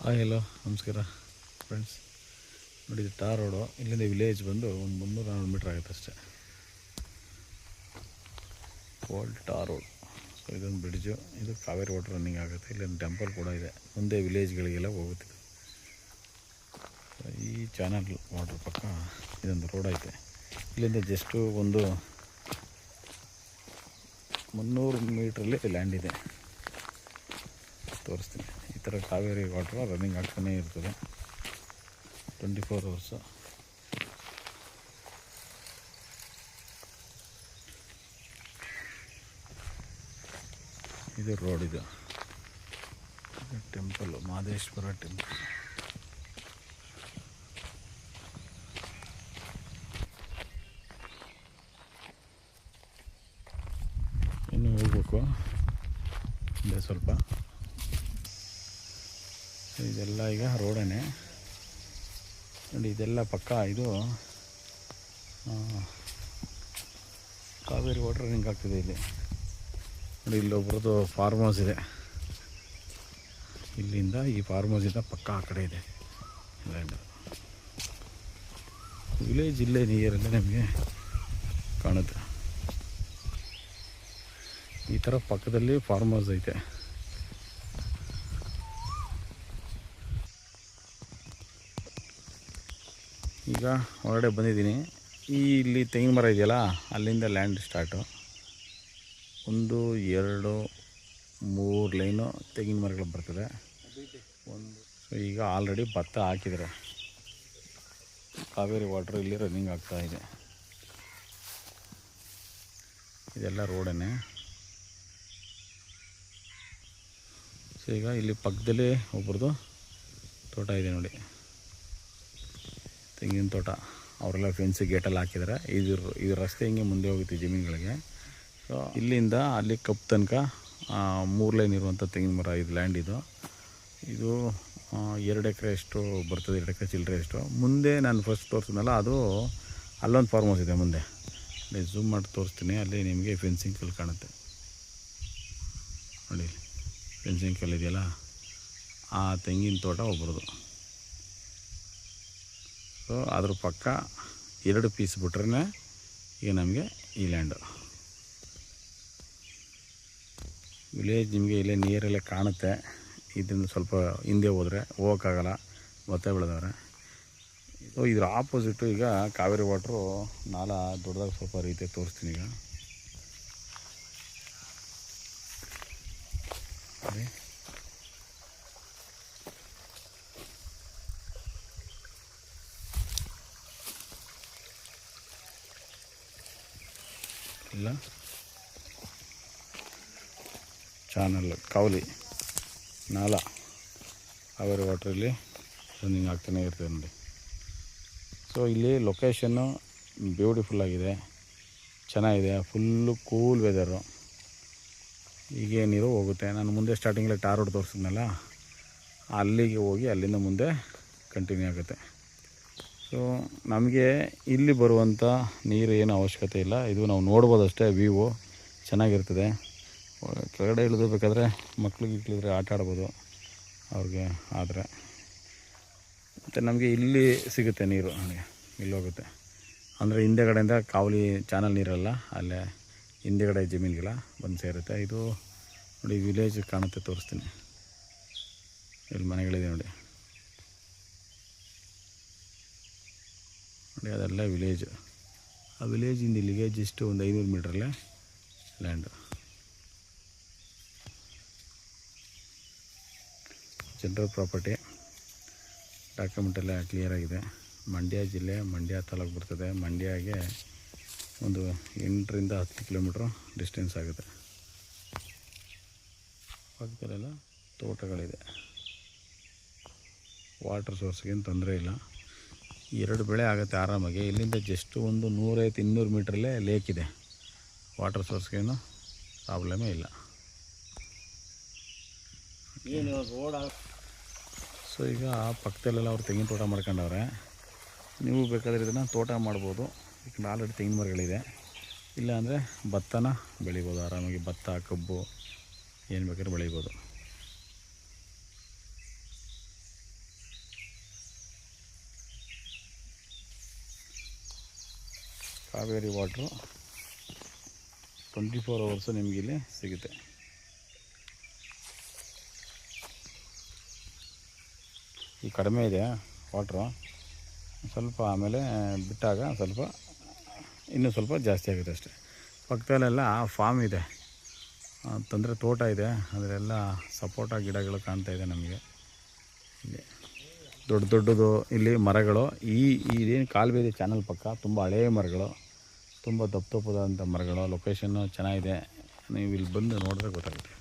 Hi hello ನಮಸ್ಕಾರ friends. ನೋಡಿ, ಇದು ಟಾರ್ ರೋಡು. ಇಲ್ಲಿಂದ ವಿಲೇಜ್ ಬಂದು ಒಂದು 300-400 ಮೀಟ್ರ್ ಆಗುತ್ತೆ ಅಷ್ಟೇ. Old tar road. ಸೊ ಇದೊಂದು ಬ್ರಿಡ್ಜು. ಇದು ಕಾವೇರಿ ವಾಟರ್ ರನ್ನಿಂಗ್ ಆಗುತ್ತೆ. ಇಲ್ಲೊಂದು ಟೆಂಪಲ್ ಕೂಡ ಇದೆ. ಮುಂದೆ ವಿಲೇಜ್ಗಳಿಗೆಲ್ಲ ಹೋಗುತ್ತೆ. ಈ ಚಾನಲ್ ವಾಟರ್ ಪಕ್ಕ ಇದೊಂದು ರೋಡ್ ಐತೆ. ಇಲ್ಲಿಂದ ಜಸ್ಟು ಒಂದು 300 ಮೀಟ್ರಲ್ಲಿ ಲ್ಯಾಂಡ್ ಇದೆ. ತೋರಿಸ್ತೀನಿ. ಈ ಥರ ಕಾವೇರಿ ವಾಟರ್ ರನ್ನಿಂಗ್ ಆಗ್ತಾನೇ ಇರ್ತದೆ 24 ಅವರ್ಸು. ಇದು ರೋಡ್. ಇದು ಟೆಂಪಲ್ಲು, ಮಹದೇಶ್ವರ ಟೆಂಪಲ್. ಇನ್ನು ಹೋಗ್ಬೇಕು ಇದೆ ಸ್ವಲ್ಪ. ಇದೆಲ್ಲ ಈಗ ರೋಡೇ ನೋಡಿ. ಇದೆಲ್ಲ ಪಕ್ಕ ಇದು ಕಾವೇರಿ ವಾಟರ್ ರನ್ನಿಂಗ್ ಆಗ್ತಿದೆ ಇಲ್ಲಿ. ನೋಡಿ, ಇಲ್ಲೊಬ್ರದ್ದು ಫಾರ್ಮ್ ಹೌಸ್ ಇದೆ. ಇಲ್ಲಿಂದ ಈ ಫಾರ್ಮ್ ಹೌಸಿಂದ ಪಕ್ಕ ಆ ಕಡೆ ಇದೆ ಲ್ಯಾಂಡ್. ವಿಲೇಜ್ ಇಲ್ಲೇ ನಿಯರಲ್ಲೇ ನಮಗೆ ಕಾಣುತ್ತೆ. ಈ ಥರ ಪಕ್ಕದಲ್ಲಿ ಫಾರ್ಮ್ ಹೌಸ್ ಐತೆ. ಈಗ ಹೊರಗಡೆ ಬಂದಿದ್ದೀನಿ. ಇಲ್ಲಿ ತೆಂಗಿನ ಮರ ಇದೆಯಲ್ಲ, ಅಲ್ಲಿಂದ ಲ್ಯಾಂಡ್ ಸ್ಟಾರ್ಟು. 1, 2, 3 ಲೈನು ತೆಂಗಿನ ಮರಗಳು ಬರ್ತದೆ. ಸೊ ಈಗ ಆಲ್ರೆಡಿ ಭತ್ತ ಹಾಕಿದ್ದಾರೆ. ಕಾವೇರಿ ವಾಟ್ರ್ ಇಲ್ಲಿ ರನ್ನಿಂಗ್ ಆಗ್ತಾ ಇದೆ. ಇದೆಲ್ಲ ರೋಡೇ. ಸೊ ಈಗ ಇಲ್ಲಿ ಪಕ್ಕದಲ್ಲಿ ಒಬ್ರದ್ದು ತೋಟ ಇದೆ ನೋಡಿ, ತೆಂಗಿನ ತೋಟ. ಅವರೆಲ್ಲ ಫೆನ್ಸಿ ಗೇಟೆಲ್ಲ ಹಾಕಿದ್ದಾರೆ. ಇದು ರಸ್ತೆ ಹಿಂಗೆ ಮುಂದೆ ಹೋಗುತ್ತೆ ಜಮೀನುಗಳಿಗೆ. ಸೊ ಇಲ್ಲಿಂದ ಅಲ್ಲಿ ಕಪ್ ತನಕ 3 ಲೈನ್ ಇರುವಂಥ ತೆಂಗಿನ ಮರ. ಇದು ಲ್ಯಾಂಡ್ ಇದು 2 ಎಕರೆ ಅಷ್ಟು ಬರ್ತದೆ. 2 ಎಕರೆ ಚಿಲ್ಲರೆ ಅಷ್ಟು. ಮುಂದೆ ನಾನು ಫಸ್ಟ್ ತೋರಿಸಿದ್ನಲ್ಲ, ಅದು ಅಲ್ಲೊಂದು ಫಾರ್ಮ್ ಹೌಸ್ ಇದೆ ಮುಂದೆ. ಅಲ್ಲಿ ಝೂಮ್ ಮಾಡಿ ತೋರಿಸ್ತೀನಿ. ಅಲ್ಲಿ ನಿಮಗೆ ಫೆನ್ಸಿಂಗ್ ಕಲ್ಲು ಕಾಣುತ್ತೆ ನೋಡಿ. ಫೆನ್ಸಿಂಗ್ ಕಲ್ಲು ಇದೆಯಲ್ಲ, ಆ ತೆಂಗಿನ ತೋಟ ಒಬ್ಬರದು. ಸೊ ಅದ್ರ ಪಕ್ಕ 2 ಪೀಸ್ ಬಿಟ್ರೆ ಈಗ ನಮಗೆ ಈ ಲ್ಯಾಂಡು. ವಿಲೇಜ್ ನಿಮಗೆ ಇಲ್ಲೇ ನಿಯರಲ್ಲೇ ಕಾಣುತ್ತೆ. ಇದನ್ನು ಸ್ವಲ್ಪ ಹಿಂದೆ ಹೋದರೆ ಹೋಗೋಕ್ಕಾಗಲ್ಲ, ಭತ್ತ ಬೆಳೆದವ್ರೆ. ಸೊ ಇದ್ರ ಆಪೋಸಿಟು ಈಗ ಕಾವೇರಿ ವಾಟ್ರು ನಾಲ ದೊಡ್ಡದಾಗಿ ಸ್ವಲ್ಪ ರೀತಿ ತೋರಿಸ್ತೀನಿ. ಈಗ ಇಲ್ಲ ಚಾನಲ್ ಕಾವಲಿ ನಾಲ ಕಾವೇರಿ ವಾಟ್ರಲ್ಲಿ ರನ್ನಿಂಗ್ ಆಗ್ತಾನೆ ಇರ್ತದೆ ನೋಡಿ. ಸೊ ಇಲ್ಲಿ ಲೊಕೇಶನ್ನು ಬ್ಯೂಟಿಫುಲ್ಲಾಗಿದೆ, ಚೆನ್ನಾಗಿದೆ. Full cool weather. ಈಗ ನೀರು ಹೋಗುತ್ತೆ. ನಾನು ಮುಂದೆ ಸ್ಟಾರ್ಟಿಂಗಲ್ಲಿ ಟಾರ್ ರೋಡ್ ತೋರಿಸಿದ್ನಲ್ಲ, ಅಲ್ಲಿಗೆ ಹೋಗಿ ಅಲ್ಲಿಂದ ಮುಂದೆ ಕಂಟಿನ್ಯೂ ಆಗುತ್ತೆ. ಸೊ ನಮಗೆ ಇಲ್ಲಿ ಬರುವಂಥ ನೀರು ಏನು ಅವಶ್ಯಕತೆ ಇಲ್ಲ. ಇದು ನಾವು ನೋಡ್ಬೋದು ಅಷ್ಟೇ. ವ್ಯೂವು ಚೆನ್ನಾಗಿರ್ತದೆ. ಕೆಳಗಡೆ ಇಳಿದಬೇಕಾದ್ರೆ ಮಕ್ಳಿಗೆ ಆಟ ಆಡ್ಬೋದು ಅವ್ರಿಗೆ. ಆದರೆ ಮತ್ತು ನಮಗೆ ಇಲ್ಲಿ ಸಿಗುತ್ತೆ ನೀರು. ನನಗೆ ಇಲ್ಲಿ ಹೋಗುತ್ತೆ ಅಂದರೆ ಹಿಂದೆಗಡೆಯಿಂದ ಕಾವಲಿ ಚಾನಲ್ ನೀರಲ್ಲ, ಅಲ್ಲೇ ಹಿಂದೆಗಡೆ ಜಮೀನಿಗೆಲ್ಲ ಬಂದು ಸೇರುತ್ತೆ. ಇದು ನೋಡಿ ವಿಲೇಜ್ ಕಾಣುತ್ತೆ, ತೋರಿಸ್ತೀನಿ. ಇಲ್ಲಿ ಮನೆಗಳಿದೆ ನೋಡಿ. ನೋಡಿ ಅದೆಲ್ಲ ವಿಲೇಜ್. ಆ ವಿಲೇಜಿಂದ ಇಲ್ಲಿಗೆ ಜಸ್ಟ್ ಒಂದು 500 ಮೀಟ್ರಲ್ಲೇ ಲ್ಯಾಂಡು. General property. ಡಾಕ್ಯುಮೆಂಟೆಲ್ಲ ಕ್ಲಿಯರಾಗಿದೆ. ಮಂಡ್ಯ ಜಿಲ್ಲೆ, ಮಂಡ್ಯ ತಾಲೂಕು ಬರ್ತದೆ. ಮಂಡ್ಯಗೆ ಒಂದು 8ರಿಂದ 10 ಕಿಲೋಮೀಟ್ರ್ ಡಿಸ್ಟೆನ್ಸ್ ಆಗುತ್ತೆ. ಪಕ್ಕದಲ್ಲೆಲ್ಲ ತೋಟಗಳಿದೆ. ವಾಟರ್ ಸೋರ್ಸ್ಗೇನು ತೊಂದರೆ ಇಲ್ಲ. 2 ಬೆಳೆ ಆಗುತ್ತೆ ಆರಾಮಾಗಿ. ಇಲ್ಲಿಂದ ಜಸ್ಟ್ ಒಂದು 150-200 ಮೀಟ್ರಲ್ಲೇ ಲೇಕ್ ಇದೆ. ವಾಟರ್ ಸೋರ್ಸ್ಗೇನು ಪ್ರಾಬ್ಲಮೇ ಇಲ್ಲ. ಏನು ರೋಡ್. ಸೊ ಈಗ ಪಕ್ಕದಲ್ಲೆಲ್ಲ ಅವ್ರು ತೆಂಗಿನ ತೋಟ ಮಾಡ್ಕೊಂಡವ್ರೆ. ನೀವು ಬೇಕಾದರೆ ಇದನ್ನು ತೋಟ ಮಾಡ್ಬೋದು. ಯಾಕಂದರೆ ಆಲ್ರೆಡಿ ತೆಂಗಿನ ಮರಗಳಿದೆ. ಇಲ್ಲಾಂದರೆ ಭತ್ತನ ಬೆಳಿಬೋದು ಆರಾಮಾಗಿ. ಭತ್ತ, ಕಬ್ಬು ಏನು ಬೇಕಾದ್ರೂ ಬೆಳಿಬೋದು. ಕಾವೇರಿ ವಾಟ್ರು 24 ಅವರ್ಸು ನಿಮಗೆ ಇಲ್ಲಿ ಸಿಗುತ್ತೆ. ಈ ಕಡಿಮೆ ಇದೆ ವಾಟ್ರು, ಸ್ವಲ್ಪ ಆಮೇಲೆ ಬಿಟ್ಟಾಗ ಸ್ವಲ್ಪ ಇನ್ನೂ ಸ್ವಲ್ಪ ಜಾಸ್ತಿ ಆಗುತ್ತೆ ಅಷ್ಟೆ. ಪಕ್ಕದಲ್ಲೆಲ್ಲ ಫಾರ್ಮ್ ಇದೆ, ಅಂತಂದರೆ ತೋಟ ಇದೆ, ಅದರೆಲ್ಲ ಸಪೋಟ ಗಿಡಗಳು ಕಾಣ್ತಾ ಇದೆ ನಮಗೆ. ಇಲ್ಲಿ ದೊಡ್ಡ ದೊಡ್ಡದು ಇಲ್ಲಿ ಮರಗಳು, ಇದೇನು ಕಾಲುವೆ ಚಾನಲ್ ಪಕ್ಕ ತುಂಬ ಹಳೆಯ ಮರಗಳು, ತುಂಬ ದಪ್ಪದಂಥ ಮರಗಳು. ಲೊಕೇಶನ್ನು ಚೆನ್ನಾಗಿದೆ, ನೀವು ಇಲ್ಲಿ ಬಂದು ನೋಡಿದ್ರೆ ಗೊತ್ತಾಗುತ್ತೆ.